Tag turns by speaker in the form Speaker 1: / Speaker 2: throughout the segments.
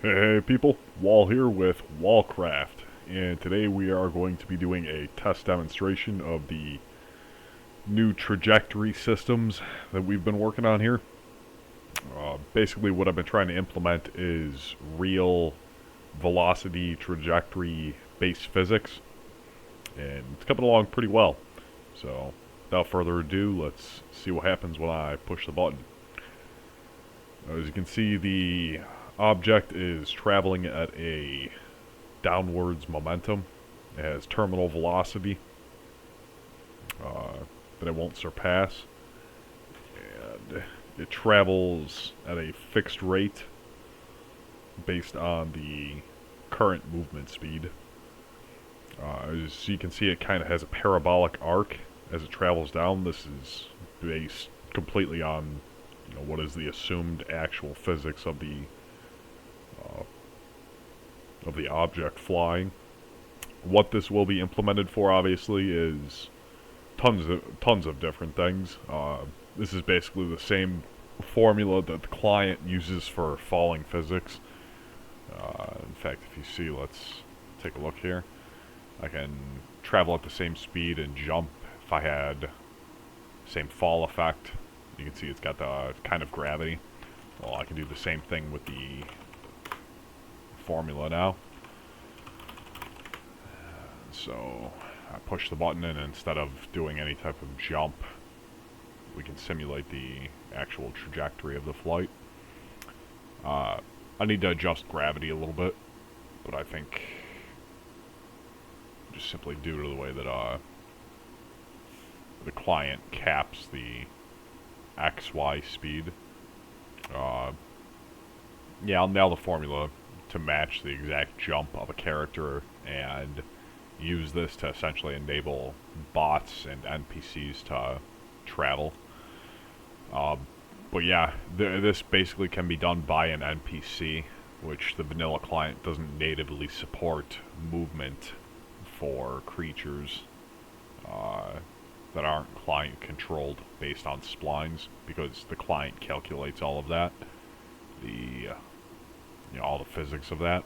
Speaker 1: Hey people, Wall here with Wallcraft, and today we are going to be doing a test demonstration of the new trajectory systems that we've been working on here. Basically what I've been trying to implement is real velocity trajectory based physics, and it's coming along pretty well. So without further ado, let's see what happens when I push the button. As you can see, the object is traveling at a downwards momentum. It has terminal velocity that it won't surpass, and it travels at a fixed rate based on the current movement speed. As you can see, it kind of has a parabolic arc as it travels down. This is based completely on what is the assumed actual physics of the object flying. What this will be implemented for, obviously, is tons of different things. This is basically the same formula that the client uses for falling physics. In fact, if you see, let's take a look here. I can travel at the same speed and jump if I had same fall effect. You can see it's got the kind of gravity. Well, I can do the same thing with the formula now. So I push the button, and instead of doing any type of jump, we can simulate the actual trajectory of the flight. I need to adjust gravity a little bit, but I think just simply due to the way that the client caps the XY speed. Yeah, I'll nail the formula to match the exact jump of a character and use this to essentially enable bots and NPCs to travel. But yeah, this basically can be done by an NPC, which the vanilla client doesn't natively support movement for creatures that aren't client controlled based on splines, because the client calculates all of that, all the physics of that.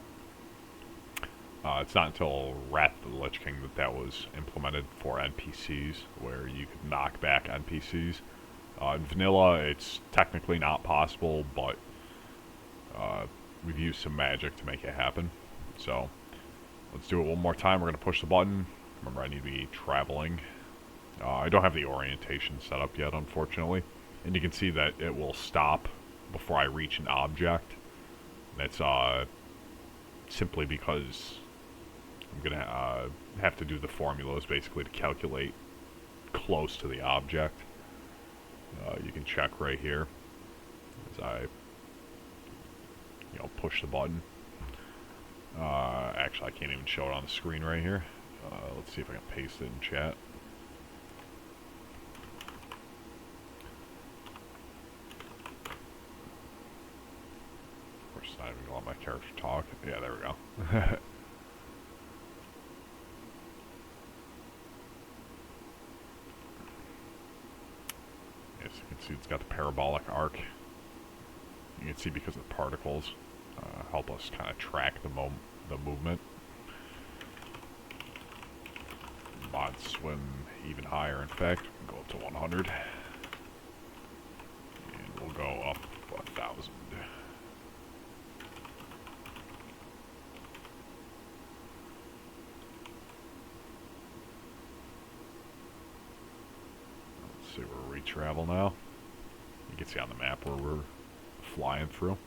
Speaker 1: It's not until Wrath of the Lich King that was implemented for NPCs, where you could knock back NPCs. In vanilla, it's technically not possible, but we've used some magic to make it happen. So let's do it one more time. We're going to push the button. Remember, I need to be traveling. I don't have the orientation set up yet, unfortunately. And you can see that it will stop before I reach an object. That's simply because I'm going to have to do the formulas basically to calculate close to the object. You can check right here as I push the button. Actually, I can't even show it on the screen right here. Let's see if I can paste it in chat. Of course, it's not even going to let my character talk. Yeah, there we go. Yes, you can see it's got the parabolic arc. You can see because the particles help us kind of track the movement. Mods swim even higher, in fact. We can go up to 100. And we'll go up 1,000. Let's see where we travel now. You can see on the map where we're flying through.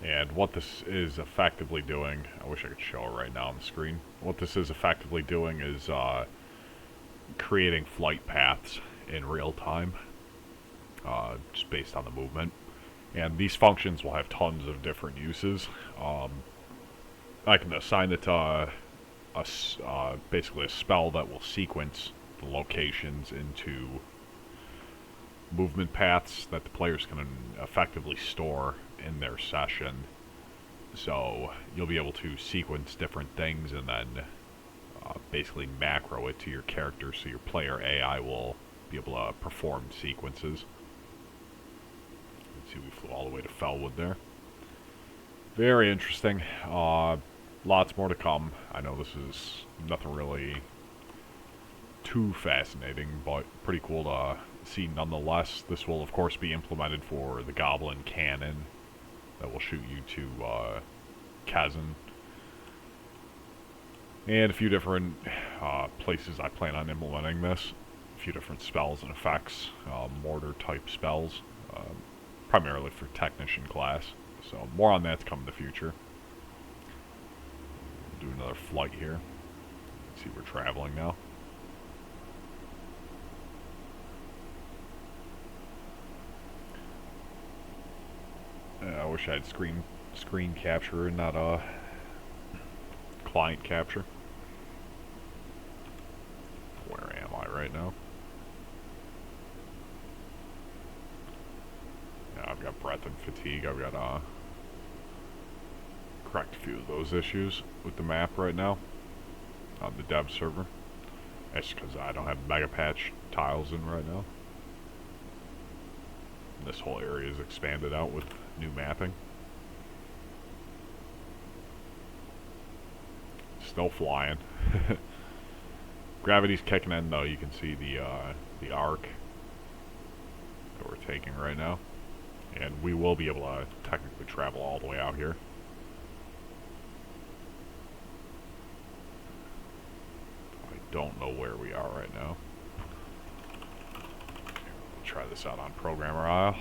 Speaker 1: And what this is effectively doing, I wish I could show it right now on the screen. What this is effectively doing is creating flight paths in real time, just based on the movement. And these functions will have tons of different uses. I can assign it to basically a spell that will sequence the locations into movement paths that the players can effectively store in their session. So you'll be able to sequence different things and then basically macro it to your character, so your player AI will be able to perform sequences. Let's see, we flew all the way to Felwood there. Very interesting. Lots more to come. I know this is nothing really too fascinating, but pretty cool to see nonetheless. This will, of course, be implemented for the Goblin Cannon that will shoot you to Kazan. And a few different places I plan on implementing this. A few different spells and effects, mortar-type spells, primarily for Technician class. So more on that to come in the future. We'll do another flight here. Let's see, we're traveling now. I wish I had screen capture and not client capture. Where am I right now? Yeah, I've got breath and fatigue. I've got correct a few of those issues with the map right now on the dev server. That's because I don't have mega patch tiles in right now. This whole area is expanded out with new mapping. Still flying. Gravity's kicking in though. You can see the arc that we're taking right now, and we will be able to technically travel all the way out here. I don't know where we are right now. We'll try this out on Programmer Isle.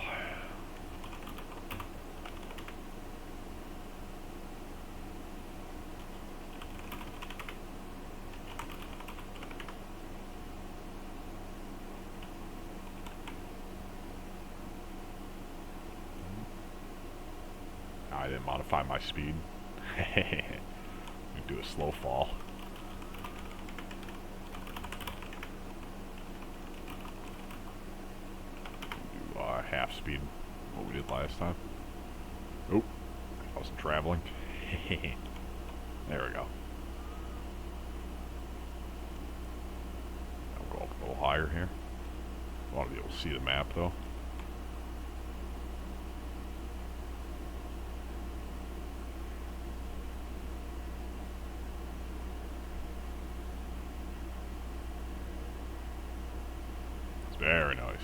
Speaker 1: I didn't modify my speed. Do a slow fall. Do half speed, what we did last time. Oop, I wasn't traveling. There we go. I'll go up a little higher here. I want to be able to see the map though. Very nice.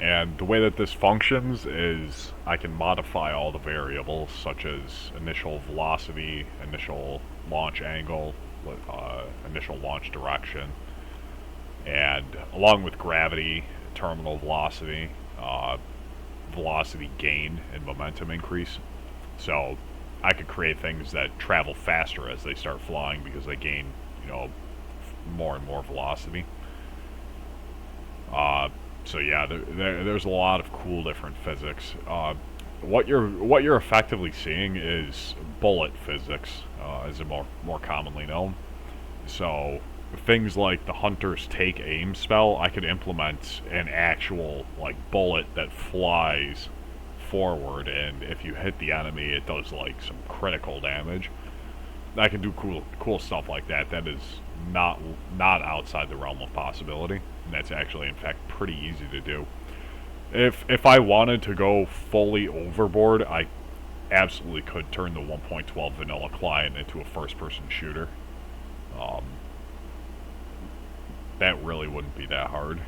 Speaker 1: And the way that this functions is I can modify all the variables, such as initial velocity, initial launch angle, initial launch direction, and along with gravity, terminal velocity, velocity gain, and momentum increase. So I could create things that travel faster as they start flying because they gain, more and more velocity. So yeah, there's a lot of cool different physics. What you're effectively seeing is bullet physics, as it more commonly known. So things like the Hunter's Take Aim spell, I could implement an actual bullet that flies forward, and if you hit the enemy, it does some critical damage. I can do cool stuff like that. That is not outside the realm of possibility, and that's actually, in fact, pretty easy to do. If I wanted to go fully overboard, I absolutely could turn the 1.12 vanilla client into a first-person shooter. That really wouldn't be that hard,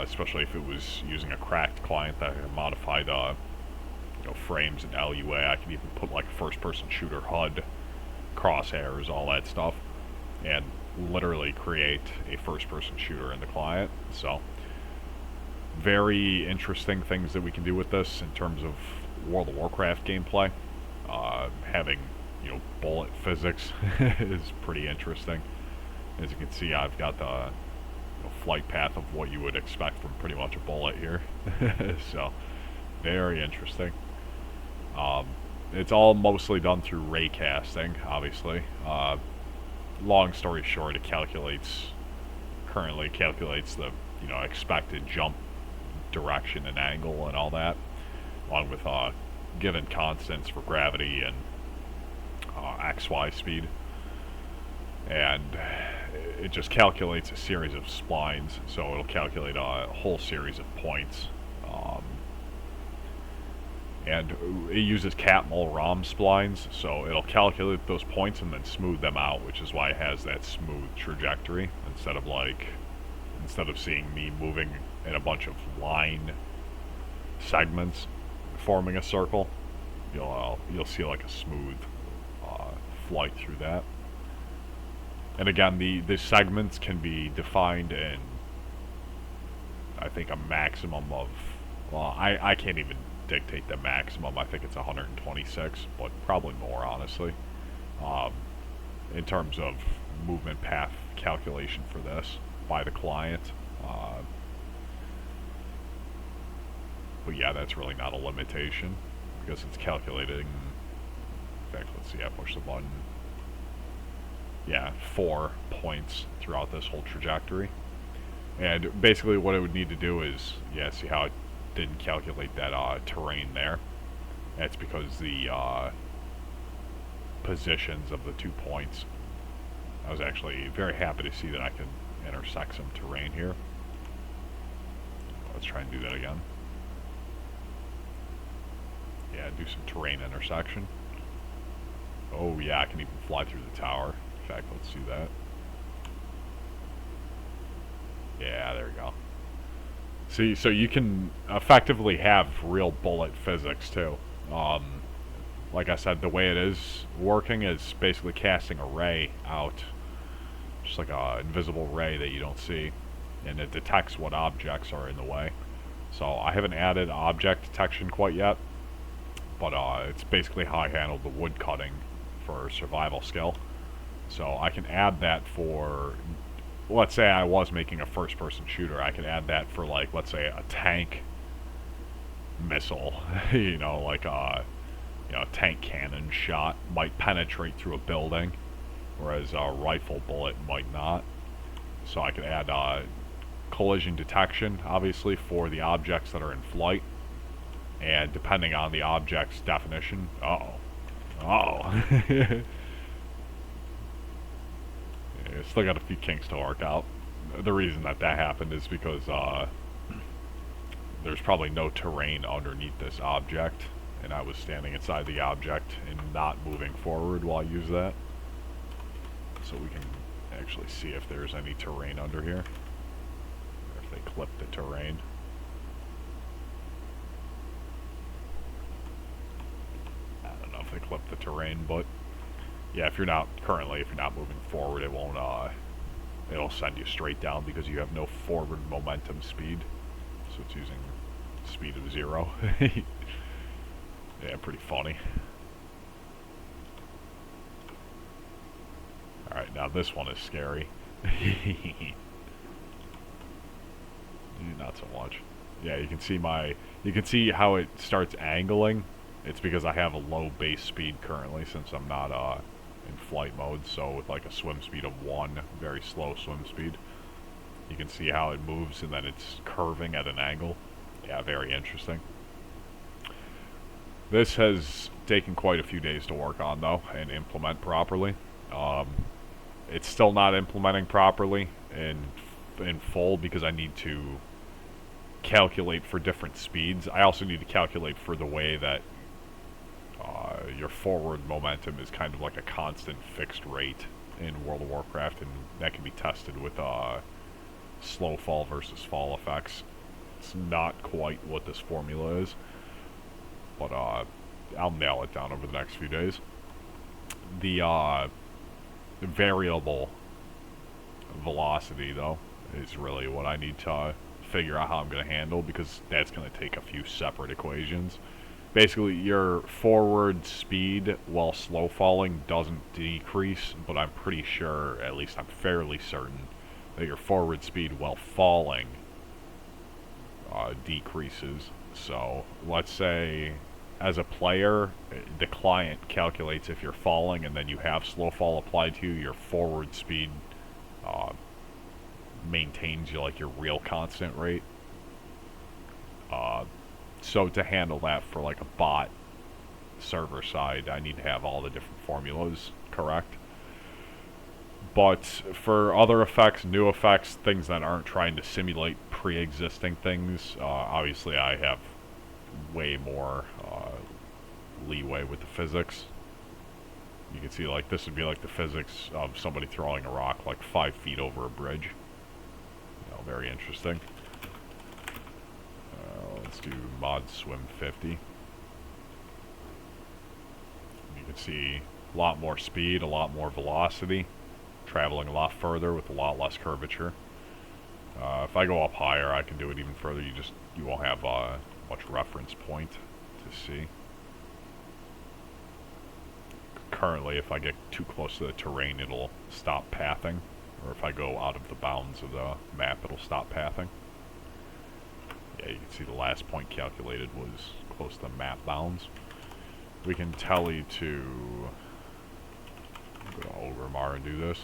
Speaker 1: especially if it was using a cracked client that had modified frames and LUA. I could even put a first-person shooter HUD, crosshairs, all that stuff, and literally create a first-person shooter in the client. So very interesting things that we can do with this in terms of World of Warcraft gameplay. Having bullet physics is pretty interesting. As you can see, I've got the flight path of what you would expect from pretty much a bullet here. So, very interesting. It's all mostly done through ray casting, obviously. Long story short, it currently calculates the, expected jump direction and angle and all that, along with given constants for gravity and XY speed. And it just calculates a series of splines, so it'll calculate a whole series of points. And it uses Catmull-Rom splines, so it'll calculate those points and then smooth them out, which is why it has that smooth trajectory, instead of seeing me moving in a bunch of line segments forming a circle. You'll see like a smooth flight through that. And again, the segments can be defined in, I think, a maximum of, well, I can't even dictate the maximum. I think it's 126, but probably more, honestly, in terms of movement path calculation for this by the client. But yeah, that's really not a limitation, because it's calculating, in fact, let's see, I push the button. Yeah, 4 points throughout this whole trajectory. And basically what it would need to do is, yeah, see how it didn't calculate that terrain there? That's because the positions of the 2 points. I was actually very happy to see that I could intersect some terrain here. Let's try and do that again. Yeah, do some terrain intersection. Oh yeah, I can even fly through the tower. In fact, let's do that. Yeah, there we go. See, so you can effectively have real bullet physics too. Like I said, the way it is working is basically casting a ray out, just like an invisible ray that you don't see, and it detects what objects are in the way. So I haven't added object detection quite yet, but it's basically how I handled the wood cutting for survival skill. So I can add that for, let's say I was making a first-person shooter, I could add that for, like, let's say a tank missile, like a tank cannon shot might penetrate through a building, whereas a rifle bullet might not. So I could add collision detection, obviously, for the objects that are in flight, and depending on the object's definition, still got a few kinks to work out. The reason that happened is because there's probably no terrain underneath this object, and I was standing inside the object and not moving forward while I use that. So we can actually see if there's any terrain under here, or if they clip the terrain. I don't know if they clip the terrain, but yeah, if you're not moving forward, it won't, it'll send you straight down because you have no forward momentum speed. So it's using speed of 0. Yeah, pretty funny. Alright, now this one is scary. Not so much. Yeah, you can see how it starts angling. It's because I have a low base speed currently, since I'm not in flight mode. So with like a swim speed of 1, very slow swim speed, you can see how it moves and then it's curving at an angle. Yeah, very interesting. This has taken quite a few days to work on though, and implement properly. It's still not implementing properly in full because I need to calculate for different speeds. I also need to calculate for the way that your forward momentum is kind of like a constant fixed rate in World of Warcraft, and that can be tested with slow fall versus fall effects. It's not quite what this formula is, but I'll nail it down over the next few days. The variable velocity, though, is really what I need to figure out how I'm going to handle, because that's going to take a few separate equations. Basically, your forward speed while slow falling doesn't decrease, but I'm pretty sure, at least I'm fairly certain, that your forward speed while falling decreases. So let's say as a player, the client calculates if you're falling and then you have slow fall applied to you, your forward speed maintains your real constant rate. So to handle that for like a bot server side, I need to have all the different formulas correct. But for other effects, new effects, things that aren't trying to simulate pre-existing things, obviously I have way more leeway with the physics. You can see like this would be like the physics of somebody throwing a rock like 5 feet over a bridge. Very interesting. Let's do mod swim 50. You can see a lot more speed, a lot more velocity, traveling a lot further with a lot less curvature. If I go up higher, I can do it even further. You won't have much reference point to see. Currently, if I get too close to the terrain, it'll stop pathing. Or if I go out of the bounds of the map, it'll stop pathing. Yeah, you can see the last point calculated was close to map bounds. We can tele to go to Ogrimmar and do this.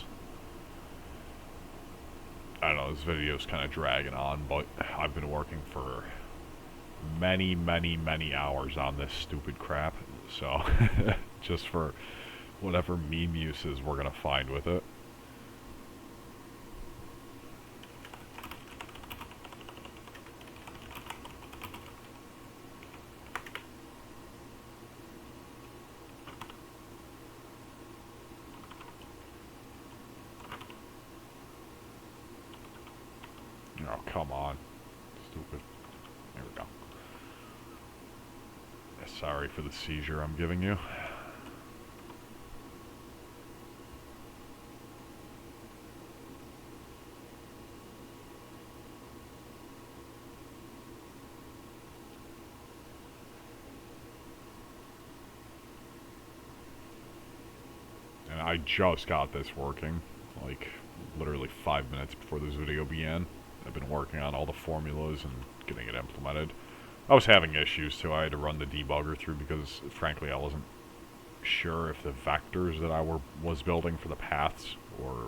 Speaker 1: I don't know, this video's kind of dragging on, but I've been working for many, many, many hours on this stupid crap. So, just for whatever meme uses we're going to find with it. Oh, come on. Stupid. There we go. Sorry for the seizure I'm giving you. And I just got this working, like, literally 5 minutes before this video began. I've been working on all the formulas and getting it implemented. I was having issues too. I had to run the debugger through because, frankly, I wasn't sure if the vectors that I was building for the paths were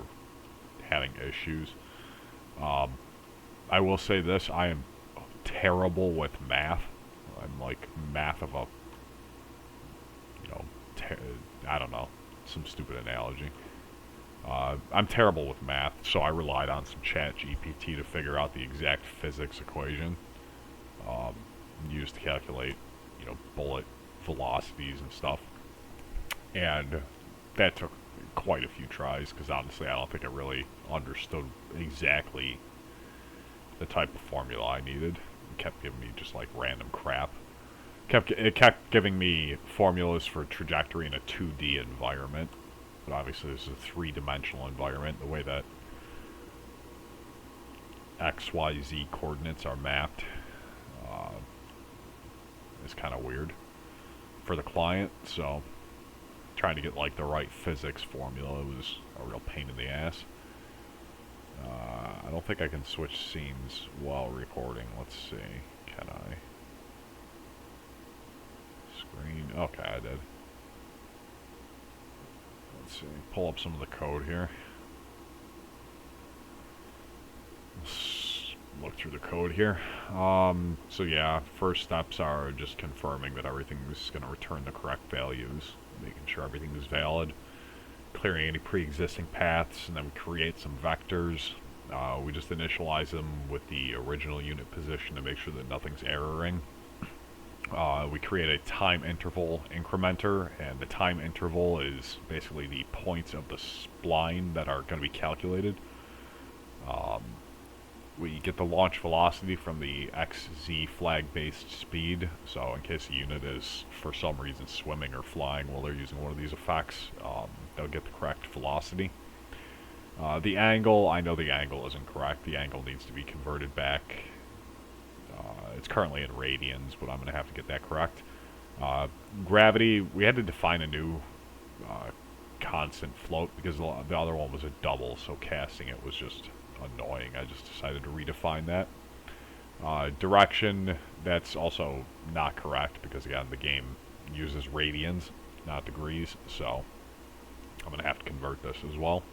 Speaker 1: having issues. I will say this, I am terrible with math. I'm like math of a, I don't know, some stupid analogy. I'm terrible with math, so I relied on some chat GPT to figure out the exact physics equation used to calculate, bullet velocities and stuff. And that took quite a few tries, because honestly I don't think I really understood exactly the type of formula I needed. It kept giving me just like random crap. It kept giving me formulas for trajectory in a 2D environment. But obviously this is a 3-dimensional environment. The way that X, Y, Z coordinates are mapped is kind of weird for the client. So trying to get like the right physics formula was a real pain in the ass. I don't think I can switch scenes while recording. Let's see. Can I? Screen. Okay, I did. Let's see. Pull up some of the code here. Let's look through the code here. So yeah, first steps are just confirming that everything is going to return the correct values, making sure everything is valid, clearing any pre-existing paths, and then we create some vectors. We just initialize them with the original unit position to make sure that nothing's erroring. We create a time interval incrementer, and the time interval is basically the points of the spline that are going to be calculated. We get the launch velocity from the XZ flag-based speed, so in case the unit is, for some reason, swimming or flying while they're using one of these effects, they'll get the correct velocity. The angle, I know the angle isn't correct. The angle needs to be converted back. It's currently in radians, but I'm going to have to get that correct. Gravity, we had to define a new constant float because the other one was a double, so casting it was just annoying. I just decided to redefine that. Direction, that's also not correct because, again, the game uses radians, not degrees, so I'm going to have to convert this as well.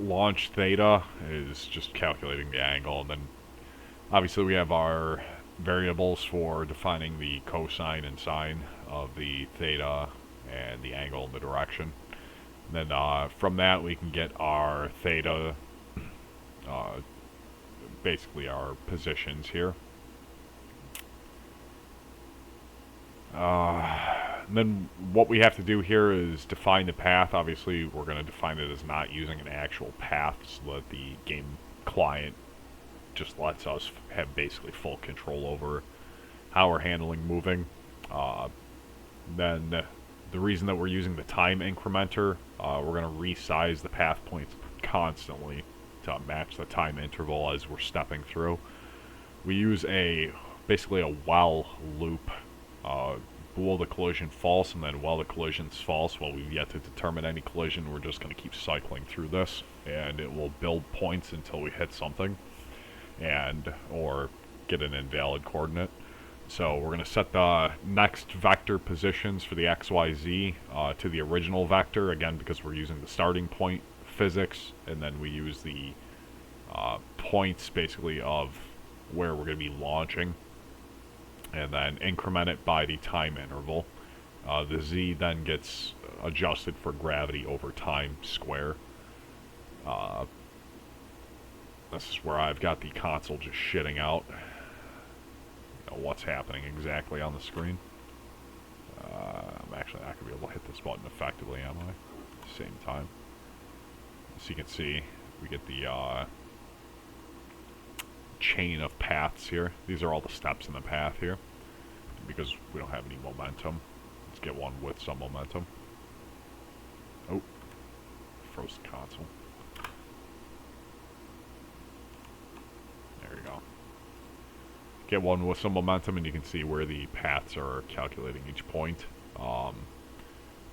Speaker 1: Launch theta is just calculating the angle, and then obviously we have our variables for defining the cosine and sine of the theta and the angle and the direction. And then from that we can get our theta, basically our positions here. And then what we have to do here is define the path. Obviously, we're going to define it as not using an actual path so that the game client just lets us have basically full control over how we're handling moving. Then the reason that we're using the time incrementer, we're going to resize the path points constantly to match the time interval as we're stepping through. We use basically a while loop. Bool the collision false, and then while the collision's false, while we've yet to determine any collision, we're just going to keep cycling through this, and it will build points until we hit something, or get an invalid coordinate. So we're going to set the next vector positions for the XYZ to the original vector, again because we're using the starting point physics, and then we use the points basically of where we're going to be launching, and then increment it by the time interval. The z then gets adjusted for gravity over time square. This is where I've got the console just shitting out what's happening exactly on the screen. I'm actually not going to be able to hit this button effectively, am I? At the same time. So you can see, we get the chain of paths here. These are all the steps in the path here. Because we don't have any momentum, let's get one with some momentum. Oh, froze the console. There you go. Get one with some momentum, and you can see where the paths are calculating each point.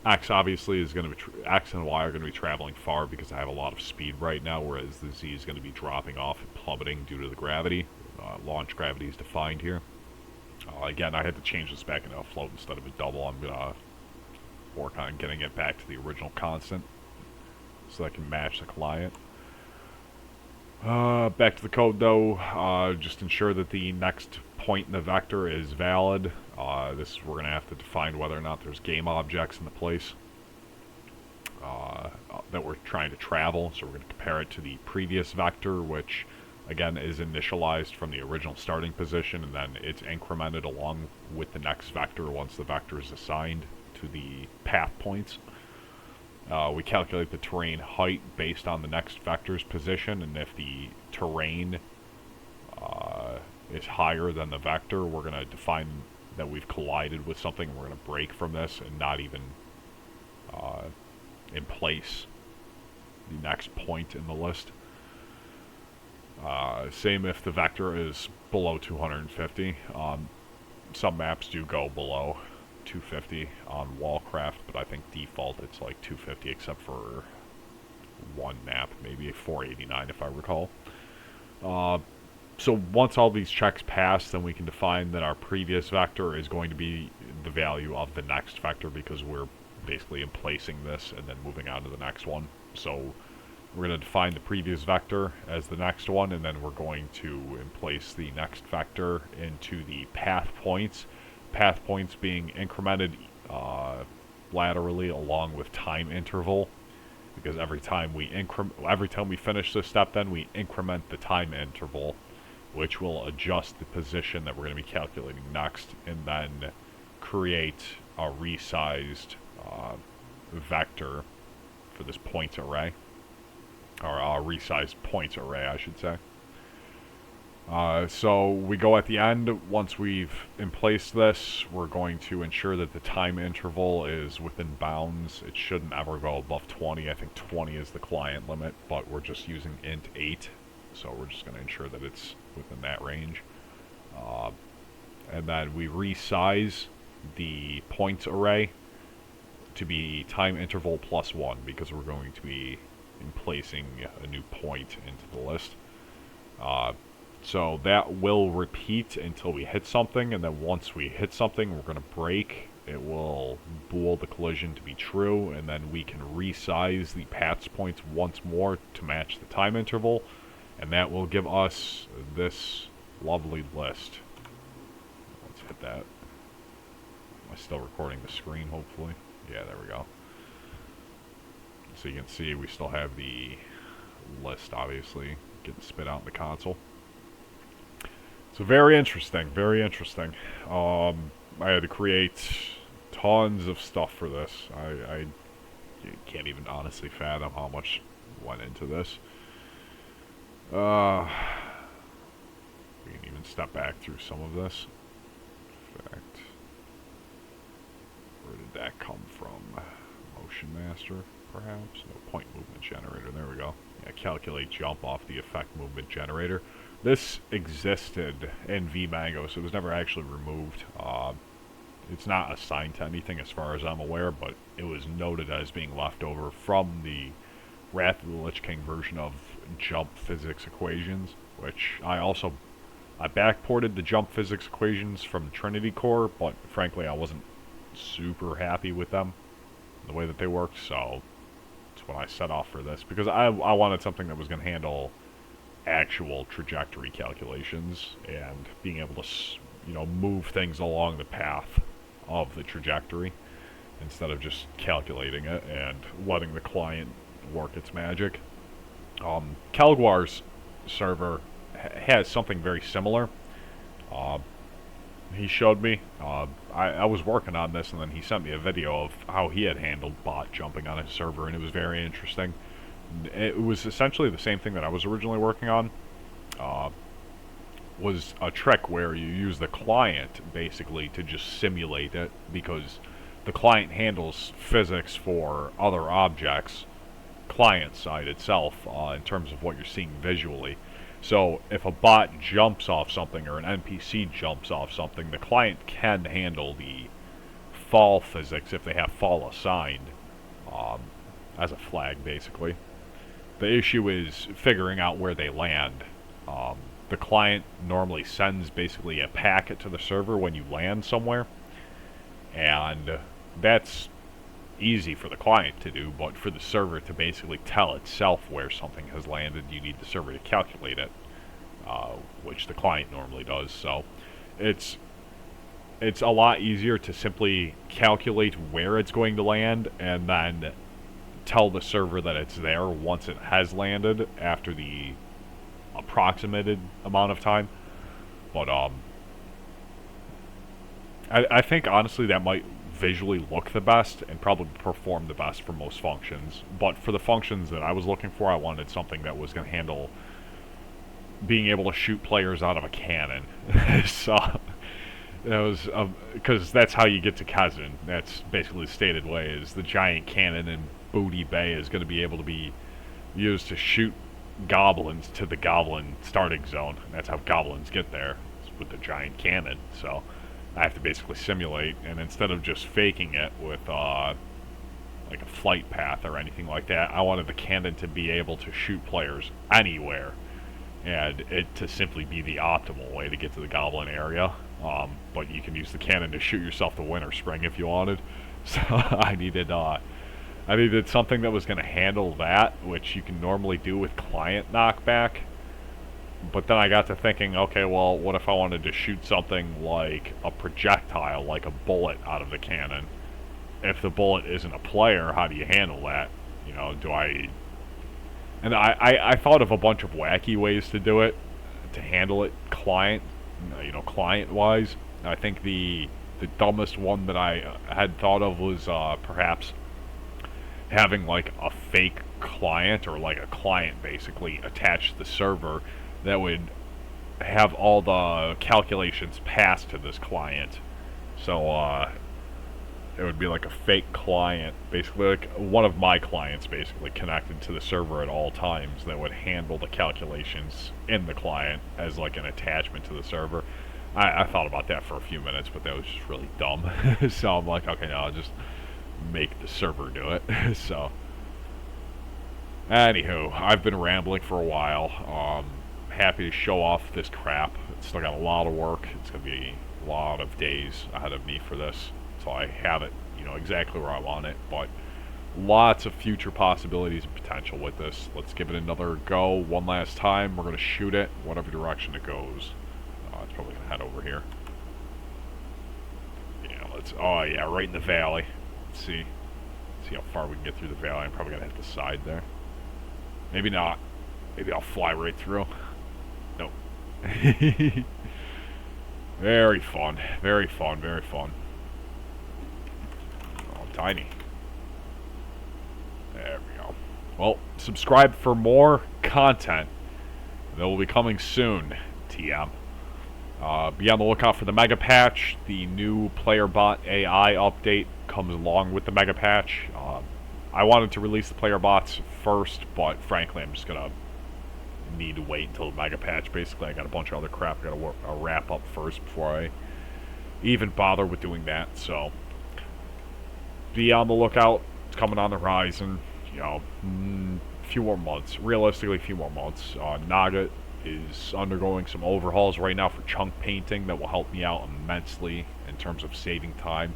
Speaker 1: X obviously is going to be X and Y are going to be traveling far because I have a lot of speed right now, whereas the Z is going to be dropping off and plummeting due to the gravity. Launch gravity is defined here. Again, I had to change this back into a float instead of a double. I'm going to work on getting it back to the original constant so I can match the client. Back to the code though, just ensure that the next point in the vector is valid. We're going to have to define whether or not there's game objects in the place that we're trying to travel. So we're going to compare it to the previous vector, which again is initialized from the original starting position, and then it's incremented along with the next vector once the vector is assigned to the path points. We calculate the terrain height based on the next vector's position, and if the terrain is higher than the vector, we're going to define that we've collided with something, and we're going to break from this and not even in place the next point in the list. Same if the vector is below 250. Some maps do go below 250 on Warcraft, but I think default it's like 250 except for one map, maybe 489 if I recall. So once all these checks pass, then we can define that our previous vector is going to be the value of the next vector because we're basically emplacing this and then moving on to the next one. So we're going to define the previous vector as the next one, and then we're going to emplace the next vector into the path points. Path points being incremented laterally along with time interval, because every time we finish this step, then we increment the time interval, which will adjust the position that we're going to be calculating next, and then create a resized vector for this points array, or a resized points array, I should say. So we go at the end, once we've emplaced this, we're going to ensure that the time interval is within bounds. It shouldn't ever go above 20. I think 20 is the client limit, but we're just using int 8, so we're just going to ensure that it's within that range. And then we resize the points array to be time interval plus 1, because we're going to be in placing a new point into the list. So that will repeat until we hit something, and then once we hit something, we're going to break. It will bool the collision to be true, and then we can resize the paths points once more to match the time interval, and that will give us this lovely list. Let's hit that. Am I still recording the screen, hopefully? Yeah, there we go. So you can see we still have the list, obviously, getting spit out in the console. So very interesting, very interesting. I had to create tons of stuff for this. I can't even honestly fathom how much went into this. We can even step back through some of this. In fact, where did that come from? Motion Master, perhaps? No, point movement generator, there we go. Yeah, calculate jump off the effect movement generator. This existed in VMango, so it was never actually removed. It's not assigned to anything as far as I'm aware, but it was noted as being left over from the Wrath of the Lich King version of jump physics equations, which I backported the jump physics equations from Trinity Core, but frankly I wasn't super happy with them, the way that they worked, so that's what I set off for this, because I wanted something that was going to handle actual trajectory calculations and being able to, you know, move things along the path of the trajectory instead of just calculating it and letting the client work its magic. Calguar's server has something very similar. He showed me. I was working on this, and then he sent me a video of how he had handled bot jumping on his server, and it was very interesting. It was essentially the same thing that I was originally working on. Was a trick where you use the client basically to just simulate it, because the client handles physics for other objects, client side itself, in terms of what you're seeing visually. So if a bot jumps off something or an NPC jumps off something, the client can handle the fall physics if they have fall assigned as a flag, basically. The issue is figuring out where they land. The client normally sends basically a packet to the server when you land somewhere, and that's easy for the client to do, but for the server to basically tell itself where something has landed, you need the server to calculate it, which the client normally does. So it's a lot easier to simply calculate where it's going to land and then tell the server that it's there once it has landed after the approximated amount of time. But I think honestly that might visually look the best and probably perform the best for most functions. But for the functions that I was looking for, I wanted something that was going to handle being able to shoot players out of a cannon. So that was because that's how you get to Kazan. That's basically the stated way, is the giant cannon in Booty Bay is going to be able to be used to shoot goblins to the goblin starting zone. That's how goblins get there, with the giant cannon. So I have to basically simulate, and instead of just faking it with like a flight path or anything like that, I wanted the cannon to be able to shoot players anywhere, and it to simply be the optimal way to get to the goblin area. But you can use the cannon to shoot yourself to Winter Spring if you wanted. So I needed something that was going to handle that, which you can normally do with client knockback. But then I got to thinking, okay, well, what if I wanted to shoot something like a projectile, like a bullet out of the cannon? If the bullet isn't a player, how do you handle that? You know, And I thought of a bunch of wacky ways to do it, to handle it client-wise. I think the dumbest one that I had thought of was perhaps having like a fake client, or like a client basically attached to the server that would have all the calculations passed to this client. So it would be like a fake client, basically like one of my clients basically connected to the server at all times that would handle the calculations in the client as like an attachment to the server. I thought about that for a few minutes, but that was just really dumb. So I'm like, okay, no, I'll just make the server do it. So Anywho, I've been rambling for a while. Happy to show off this crap. It's still got a lot of work. It's going to be a lot of days ahead of me for this. So I have it, exactly where I want it. But lots of future possibilities and potential with this. Let's give it another go one last time. We're going to shoot it whatever direction it goes. It's probably going to head over here. Yeah, oh yeah, right in the valley. Let's see how far we can get through the valley. I'm probably going to hit the side there. Maybe not. Maybe I'll fly right through. Nope. Very fun. Very fun. Very fun. Oh, tiny. There we go. Well, subscribe for more content that will be coming soon, TM. Be on the lookout for the Mega Patch. The new player bot AI update comes along with the Mega Patch. I wanted to release the player bots first, but frankly, I'm just gonna need to wait until the Mega Patch. Basically, I got a bunch of other crap I gotta wrap up first before I even bother with doing that. So, be on the lookout. It's coming on the horizon. A few more months. Realistically, a few more months. Naga is undergoing some overhauls right now for chunk painting that will help me out immensely in terms of saving time.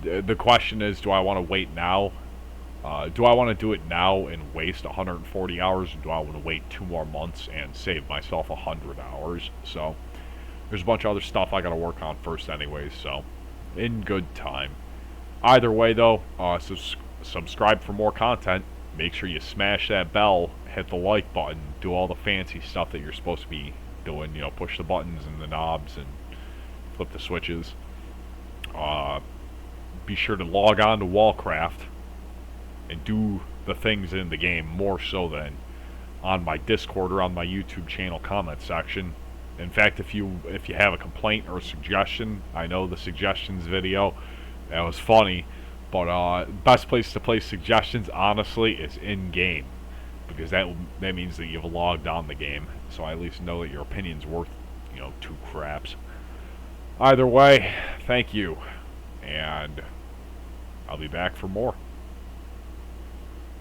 Speaker 1: The question is, do I want to wait now? Do I want to do it now and waste 140 hours, or do I want to wait 2 more months and save myself 100 hours? So, there's a bunch of other stuff I got to work on first anyways, so in good time. Either way, though, subscribe for more content. Make sure you smash that bell, hit the like button, do all the fancy stuff that you're supposed to be doing. Push the buttons and the knobs and flip the switches. Be sure to log on to Warcraft and do the things in the game more so than on my Discord or on my YouTube channel comment section. In fact, if you have a complaint or a suggestion, I know the suggestions video, that was funny, but best place to place suggestions, honestly, is in game, because that means that you've logged on the game, so I at least know that your opinion's worth 2 craps. Either way, thank you, and I'll be back for more.